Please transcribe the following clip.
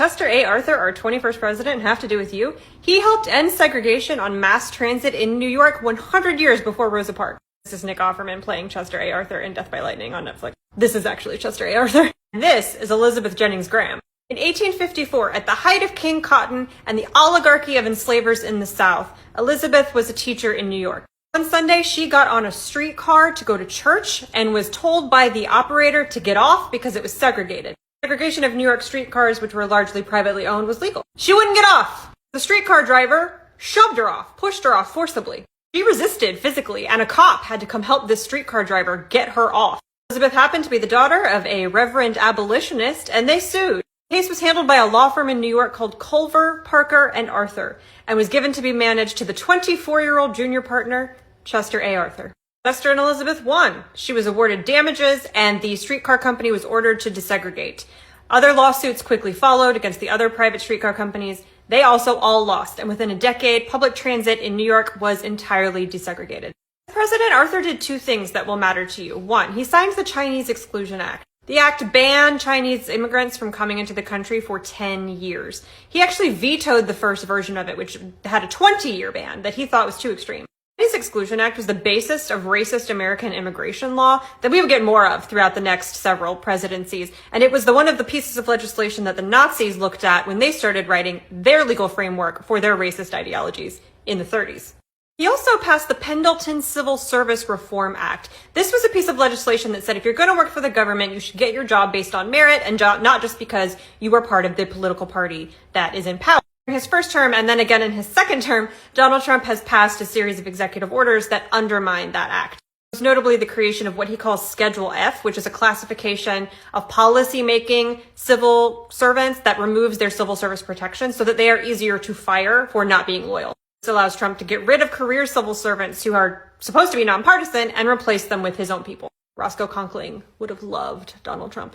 Chester A. Arthur, our 21st president, have to do with you? He helped end segregation on mass transit in New York 100 years before Rosa Parks. This is Nick Offerman playing Chester A. Arthur in Death by Lightning on Netflix. This is actually Chester A. Arthur. This is Elizabeth Jennings Graham. In 1854, at the height of King Cotton and the oligarchy of enslavers in the South, Elizabeth was a teacher in New York. One Sunday, she got on a streetcar to go to church and was told by the operator to get off because it was segregated. Segregation of New York streetcars, which were largely privately owned, was legal. She wouldn't get off. The streetcar driver shoved her off, pushed her off forcibly. She resisted physically, and a cop had to come help this streetcar driver get her off. Elizabeth happened to be the daughter of a reverend abolitionist, and they sued. The case was handled by a law firm in New York called Culver, Parker, and Arthur, and was given to be managed to the 24-year-old junior partner, Chester A. Arthur. Chester and Elizabeth won. She was awarded damages, and the streetcar company was ordered to desegregate. Other lawsuits quickly followed against the other private streetcar companies. They also all lost, and within a decade, public transit in New York was entirely desegregated. President Arthur did two things that will matter to you. One, he signed the Chinese Exclusion Act. The act banned Chinese immigrants from coming into the country for 10 years. He actually vetoed the first version of it, which had a 20-year ban that he thought was too extreme. This Exclusion Act was the basis of racist American immigration law that we would get more of throughout the next several presidencies. And it was one of the pieces of legislation that the Nazis looked at when they started writing their legal framework for their racist ideologies in the 30s. He also passed the Pendleton Civil Service Reform Act. This was a piece of legislation that said if you're going to work for the government, you should get your job based on merit and not just because you were part of the political party that is in power. In his first term and then again in his second term, Donald Trump has passed a series of executive orders that undermine that act. Most notably the creation of what he calls Schedule F, which is a classification of policy-making civil servants that removes their civil service protection so that they are easier to fire for not being loyal. This allows Trump to get rid of career civil servants who are supposed to be nonpartisan and replace them with his own people. Roscoe Conkling would have loved Donald Trump.